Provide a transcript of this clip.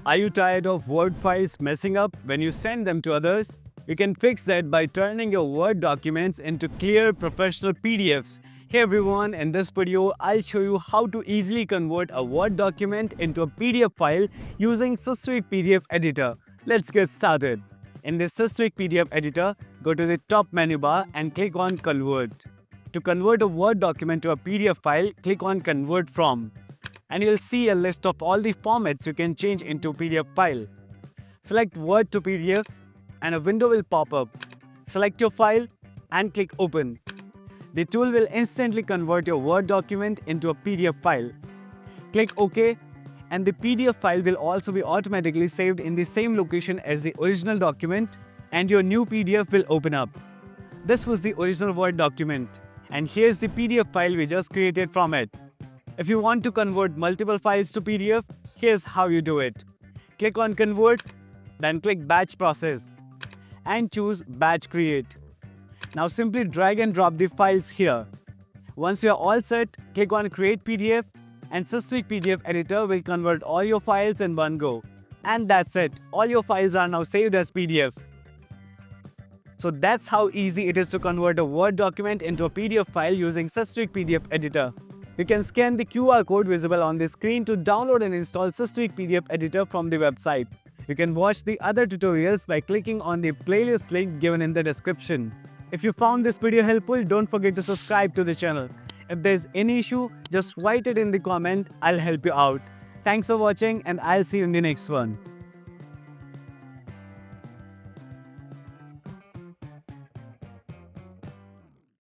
Are you tired of Word files messing up when you send them to others? You can fix that by turning your Word documents into clear professional PDFs. Hey everyone, in this video, I'll show you how to easily convert a Word document into a PDF file using Systweak PDF Editor. Let's get started. In this Systweak PDF Editor, go to the top menu bar and click on Convert. To convert a Word document to a PDF file, click on Convert From. And you'll see a list of all the formats you can change into PDF file. Select Word to PDF and a window will pop up. Select your file and click Open. The tool will instantly convert your Word document into a PDF file. Click OK and the PDF file will also be automatically saved in the same location as the original document and your new PDF will open up. This was the original Word document and here's the PDF file we just created from it. If you want to convert multiple files to PDF, here's how you do it. Click on Convert, then click Batch Process and choose Batch Create. Now simply drag and drop the files here. Once you are all set, click on Create PDF and Systweak PDF Editor will convert all your files in one go. And that's it. All your files are now saved as PDFs. So that's how easy it is to convert a Word document into a PDF file using Systweak PDF Editor. You can scan the QR code visible on the screen to download and install Systweak PDF Editor from the website. You can watch the other tutorials by clicking on the playlist link given in the description. If you found this video helpful, don't forget to subscribe to the channel. If there's any issue, just write it in the comment, I'll help you out. Thanks for watching and I'll see you in the next one.